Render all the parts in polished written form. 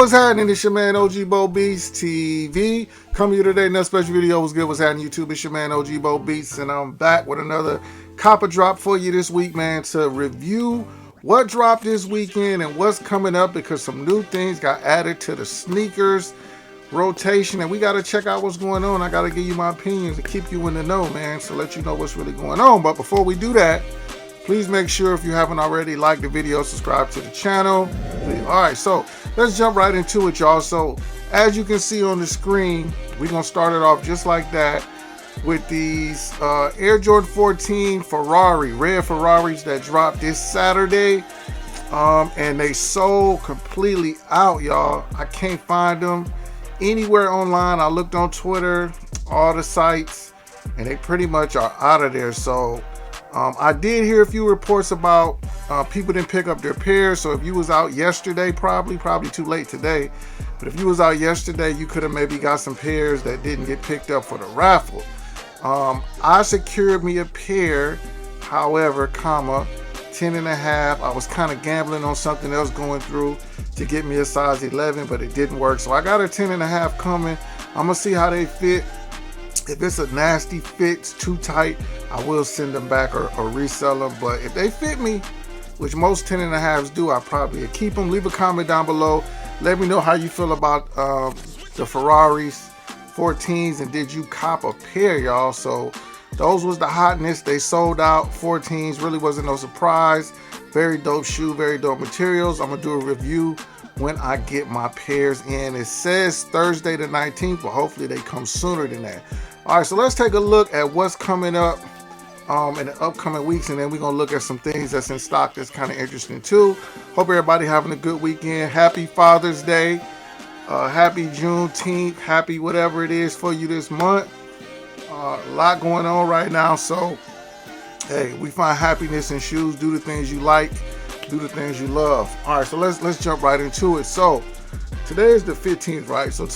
what's happening? It's your man OG Bo Beats TV. Coming to you today, another special video. What's good? What's happening YouTube? It's your man OG Bo Beats, and I'm back with another copper drop for you this week, man, to review what dropped this weekend and what's coming up, because some new things got added to the sneakers rotation, and we got to check out what's going on. I got to give you my opinions and keep you in the know, man, to let you know what's really going on. But before we do that, please make sure, if you haven't already, like the video, subscribe to the channel. Alright, so let's jump right into it, y'all. So as you can see on the screen, we're going to start it off just like that with these Air Jordan 14 Ferrari, red Ferraris that dropped this Saturday. And they sold completely out, y'all. I can't find them anywhere online. I looked on Twitter, all the sites, and they pretty much are out of there. So I did hear a few reports about people didn't pick up their pairs. So if you was out yesterday, probably too late today, but if you was out yesterday, you could have maybe got some pairs that didn't get picked up for the raffle. I secured me a pair, however, 10.5. I was kind of gambling on something else going through to get me a size 11, but it didn't work. So I got a 10.5 coming. I'm gonna see how they fit. If it's a nasty fit, it's too tight, I will send them back or resell them. But if they fit me, which most 10.5s do, I probably keep them. Leave a comment down below. Let me know how you feel about the Ferraris 14s, and did you cop a pair, y'all? So those was the hotness. They sold out. 14s really wasn't no surprise. Very dope shoe, very dope materials. I'm gonna do a review when I get my pairs in. It says Thursday the 19th, but hopefully they come sooner than that. All right, so let's take a look at what's coming up in the upcoming weeks, and then we're gonna look at some things that's in stock that's kind of interesting too. Hope everybody having a good weekend. Happy Father's Day, happy Juneteenth, happy whatever it is for you this month. A lot going on right now, so hey, we find happiness in shoes. Do the things you like, do the things you love. All right, so let's jump right into it. So today is the 15th, right? So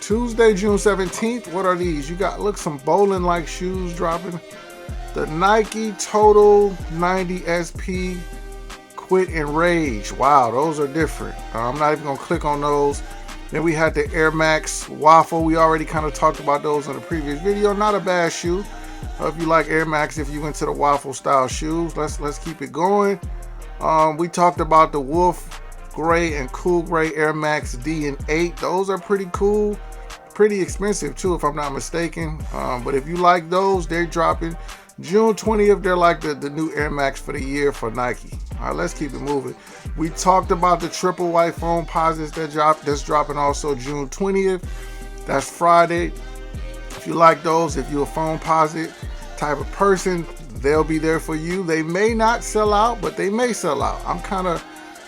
Tuesday, June 17th. What are these? You got, look, some bowling like shoes dropping. The Nike Total 90 SP Quit and Rage. Wow, those are different. I'm not even gonna click on those. Then we had the Air Max Waffle. We already kind of talked about those in the previous video. Not a bad shoe. If you like Air Max, if you into the waffle style shoes, let's keep it going. We talked about the Wolf Gray and Cool Gray Air Max D and 8. Those are pretty cool, pretty expensive too, if I'm not mistaken. But if you like those, they're dropping June 20th. They're like the new Air Max for the year for Nike. All right, let's keep it moving. We talked about the triple white foam posits that's dropping also June 20th. That's Friday. If you like those, if you're a foam posit type of person, they'll be there for you. They may not sell out, but they may sell out. I'm kind of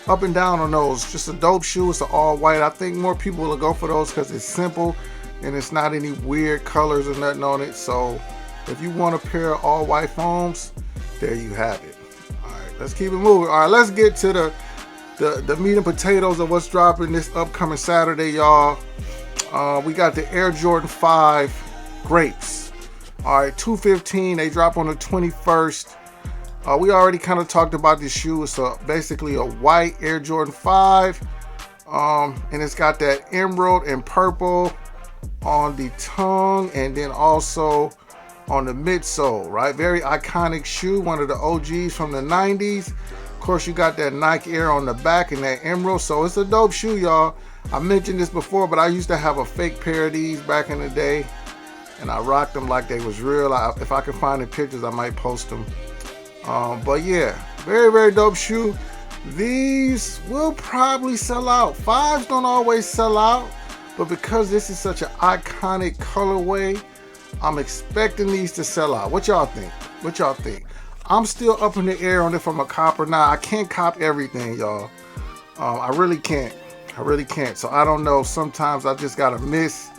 up and down on those. Just a dope shoe. It's an all white. I think more people will go for those because it's simple and it's not any weird colors or nothing on it. So if you want a pair of all white foams, there you have it. All right, let's keep it moving. All right, let's get to the meat and potatoes of what's dropping this upcoming Saturday, y'all. We got the Air Jordan 5 Grapes. All right, 215. They drop on the 21st. We already kind of talked about this shoe. It's basically a white Air Jordan 5, and it's got that emerald and purple on the tongue, and then also on the midsole, right? Very iconic shoe, one of the OGs from the 90s. Of course, you got that Nike Air on the back and that emerald, so it's a dope shoe, y'all. I mentioned this before, but I used to have a fake pair of these back in the day, and I rocked them like they was real. If I can find the pictures, I might post them. But yeah, very, very dope shoe. These will probably sell out. Fives don't always sell out, but because this is such an iconic colorway, I'm expecting these to sell out. What y'all think? What y'all think? I'm still up in the air on if I'm a cop or not. I can't cop everything, y'all. I really can't. I really can't. So I don't know. Sometimes I just gotta miss.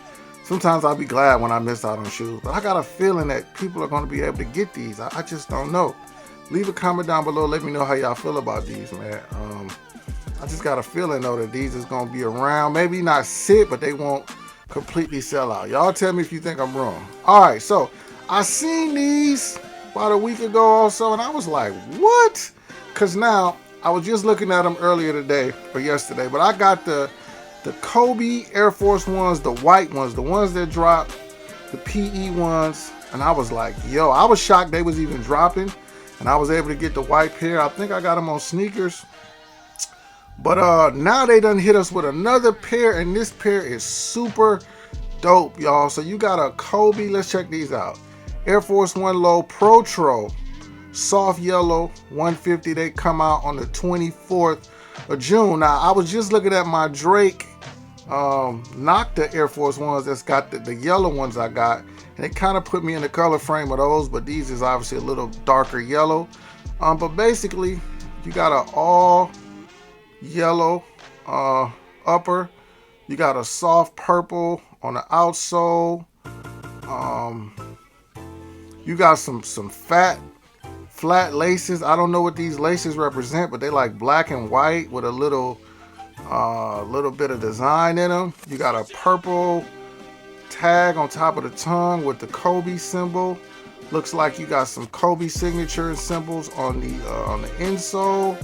Sometimes I'll be glad when I miss out on shoes. But I got a feeling that people are gonna be able to get these. I just don't know. Leave a comment down below. Let me know how y'all feel about these, man. I just got a feeling though that these is gonna be around. Maybe not sit, but they won't completely sell out. Y'all tell me if you think I'm wrong. All right, so I seen these about a week ago also, and I was like, what? Because now I was just looking at them earlier today or yesterday, but I got the Kobe Air Force Ones, the white ones, the ones that drop, the PE ones, and I was like, yo, I was shocked they was even dropping, and I was able to get the white pair. I think I got them on sneakers. But now they done hit us with another pair, and this pair is super dope, y'all. So you got a Kobe, let's check these out. Air Force One Low Protro, soft yellow, 150. They come out on the 24th of June. Now, I was just looking at my Drake Nocta Air Force Ones that's got the yellow ones I got, and it kind of put me in the color frame of those, but these is obviously a little darker yellow. But basically, you got an all yellow upper. You got a soft purple on the outsole. You got some flat laces. I don't know what these laces represent, but they like black and white with a little bit of design in them. You got a purple tag on top of the tongue with the Kobe symbol. Looks like you got some Kobe signature and symbols on the insole.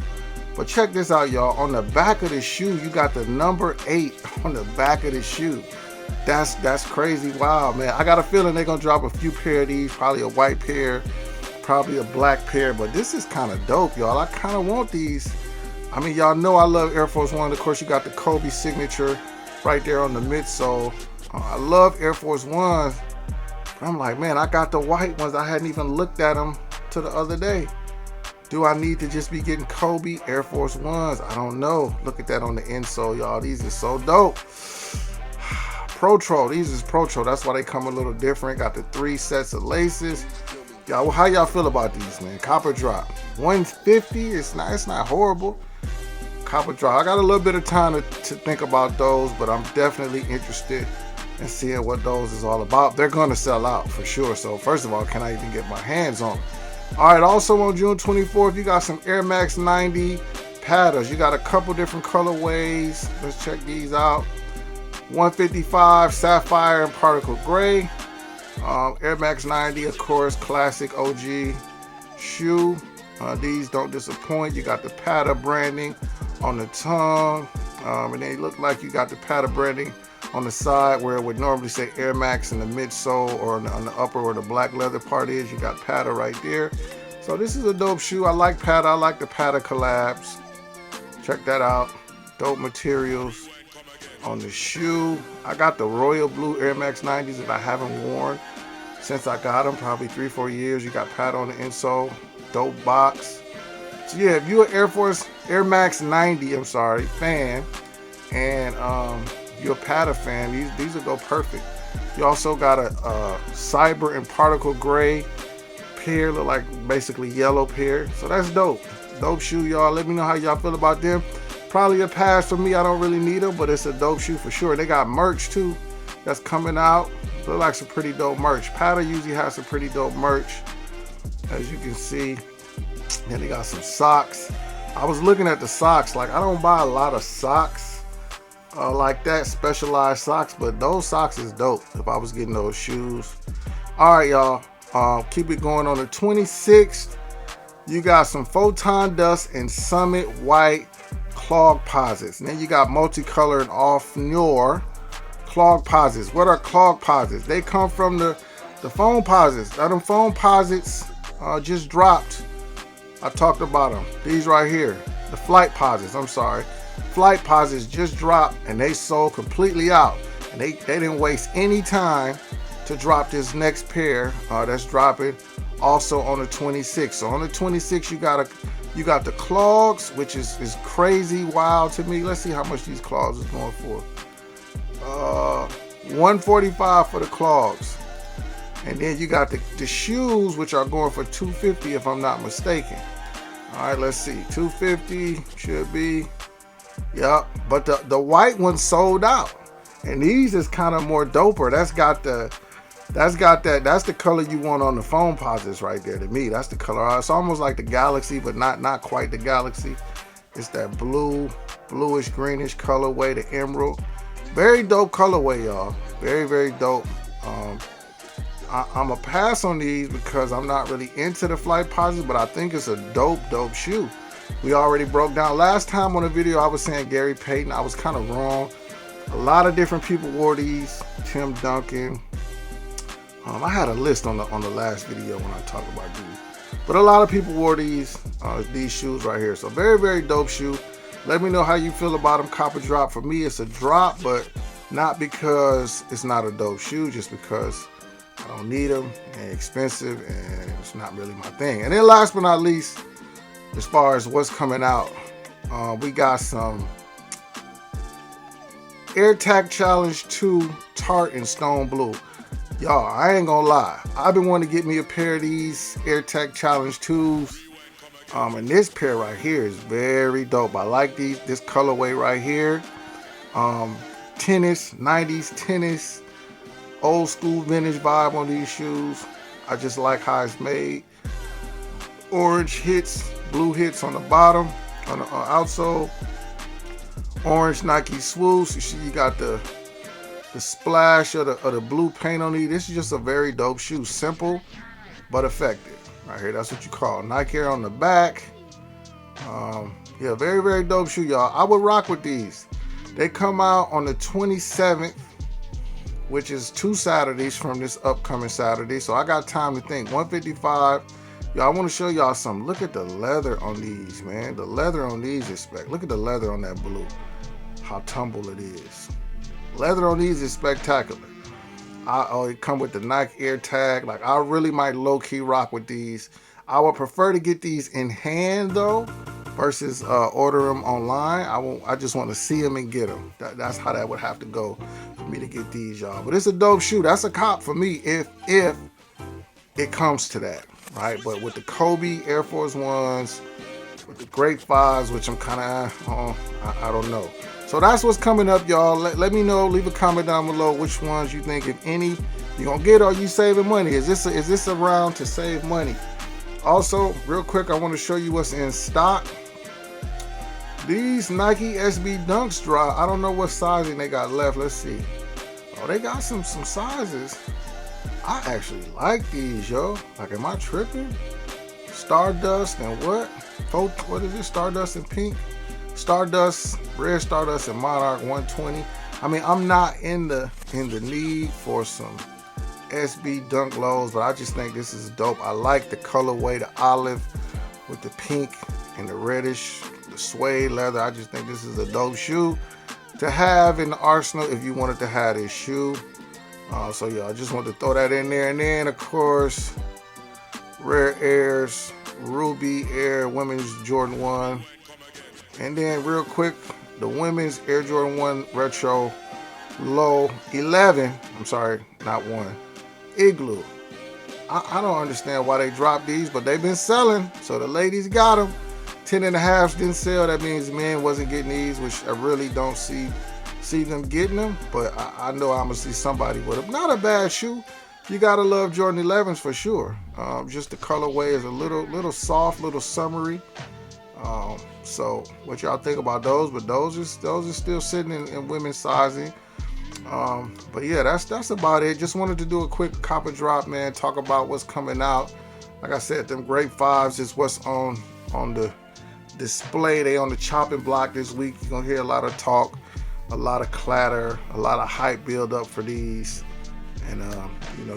But check this out, y'all. On the back of the shoe, you got the number 8 on the back of the shoe. That's crazy. Wow, man. I got a feeling they're gonna drop a few pair of these, probably a white pair, probably a black pair, but this is kind of dope, y'all. I kind of want these. I mean, y'all know I love Air Force One. Of course, you got the Kobe signature right there on the midsole. I love Air Force Ones, but I'm like, man, I got the white ones. I hadn't even looked at them till the other day. Do I need to just be getting Kobe Air Force Ones? I don't know. Look at that on the insole, y'all. These are so dope. Protro, these is Protro. That's why they come a little different. Got the 3 sets of laces. Y'all, how y'all feel about these, man? Copper drop, 150. It's not horrible. Copper drop. I got a little bit of time to think about those, but I'm definitely interested in seeing what those is all about. They're gonna sell out for sure. So first of all, can I even get my hands on them? All right. Also on June 24th, you got some Air Max 90 patterns. You got a couple different colorways. Let's check these out. 155 sapphire and particle gray. Air Max 90, of course, classic OG shoe. These don't disappoint. You got the Pata branding on the tongue, and they look like you got the Pata branding on the side where it would normally say Air Max in the midsole, or on the upper where the black leather part is. You got Pata right there. So this is a dope shoe. I like Pata. I like the Pata collabs. Check that out. Dope materials on the shoe. I got the royal blue Air Max 90s that I haven't worn since I got them, probably 3-4 years. You got Pata on the insole. Dope box. So yeah, if you're an Air Max 90, fan, and you're a Pata fan, these will go perfect. You also got a cyber and particle gray pair, look like basically yellow pair. So that's dope. Dope shoe, y'all. Let me know how y'all feel about them. Probably a pass for me. I don't really need them, but it's a dope shoe for sure. They got merch too that's coming out. Look like some pretty dope merch. Pata usually has some pretty dope merch, as you can see. And they got some socks. I was looking at the socks. Like, I don't buy a lot of socks like that, specialized socks, but those socks is dope if I was getting those shoes. All right, y'all. Keep it going. On the 26th, you got some Photon Dust and Summit White clog posits. And then you got multicolored off Noir clog posits. What are clog posits? They come from the foam posits. Now, them foam posits just dropped. I talked about them. These right here, the Flightposits. Flightposits just dropped, and they sold completely out. And they didn't waste any time to drop this next pair that's dropping also on the 26th. So on the 26th, you got the clogs, which is crazy wild to me. Let's see how much these clogs is going for. $145 for the clogs. And then you got the shoes, which are going for $250 if I'm not mistaken. All right, let's see. $250 should be. Yep. But the white one sold out. And these is kind of more doper. That's the color you want on the foam posits right there to me. That's the color. It's almost like the Galaxy, but not quite the Galaxy. It's that bluish greenish colorway, the emerald. Very dope colorway, y'all. Very, very dope. I'm a pass on these because I'm not really into the Flightposite, but I think it's a dope shoe. we already broke down. Last time on the video, I was saying Gary Payton. I was kind of wrong. A lot of different people wore these. Tim Duncan. I had a list on the last video when I talked about these. But a lot of people wore these shoes right here. So very, very dope shoe. Let me know how you feel about them. Copper drop. For me, it's a drop, but not because it's not a dope shoe, just because I don't need them and expensive and it's not really my thing. And then last but not least, as far as what's coming out, we got some AirTag Challenge 2 Tart and Stone Blue. Y'all, I ain't gonna lie. I've been wanting to get me a pair of these AirTag Challenge 2s. And this pair right here is very dope. I like this colorway right here. Tennis, 90s tennis, old school vintage vibe on these shoes. I just like how it's made. Orange hits, blue hits on the bottom, on the outsole. Orange Nike swoosh. You see, you got the splash of the blue paint on these. This is just a very dope shoe. Simple but effective. Right here, that's what you call Nike Air on the back. Yeah, very, very dope shoe, y'all. I would rock with these. They come out on the 27th, which is 2 Saturdays from this upcoming Saturday. So I got time to think. 155. Y'all, I want to show y'all something. Look at the leather on these, man. The leather on these is spec. Look at the leather on that blue. How tumble it is. Leather on these is spectacular. It come with the Nike Air tag. Like, I really might low-key rock with these. I would prefer to get these in hand though, versus order them online. I just want to see them and get them. That's how that would have to go for me to get these, y'all. But it's a dope shoe. That's a cop for me if it comes to that, right? But with the Kobe Air Force Ones, with the Grape 5s, which I'm kind of, I don't know. So that's what's coming up, y'all. Let me know. Leave a comment down below which ones you think, if any, you're going to get, or are you saving money? Is this a round to save money? Also, real quick, I want to show you what's in stock. These Nike SB Dunks drop. I don't know what sizing they got left. Let's see. Oh, they got some sizes. I actually like these, yo. Like, am I tripping? Stardust and what? What is it? Stardust and pink? Stardust, red Stardust and Monarch 120. I mean, I'm not in the need for some SB Dunk lows, but I just think this is dope. I like the colorway, the olive with the pink and the reddish, the suede leather. I just think this is a dope shoe to have in the arsenal if you wanted to have this shoe. So yeah, I just wanted to throw that in there. And then of course, Rare Airs, Ruby Air Women's Jordan 1. And then real quick, the women's Air Jordan 1 Retro Low 11. I'm sorry, not 1. Igloo. I don't understand why they dropped these, but they've been selling. So the ladies got them. 10.5s didn't sell. That means men wasn't getting these, which I really don't see them getting them. But I know I'm going to see somebody with them. Not a bad shoe. You got to love Jordan 11s for sure. Just the colorway is a little soft, little summery. So what y'all think about those? But those are still sitting in women's sizing. But yeah, that's about it. Just wanted to do a quick copper drop, man. Talk about what's coming out. Like I said, them Grape 5s is what's on the display. They on the chopping block this week. You're gonna hear a lot of talk, a lot of clatter, a lot of hype build up for these. And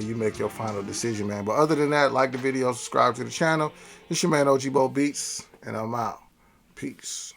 you make your final decision, man. But other than that, like the video, subscribe to the channel. It's your man OG Bo Beats, and I'm out. Peace.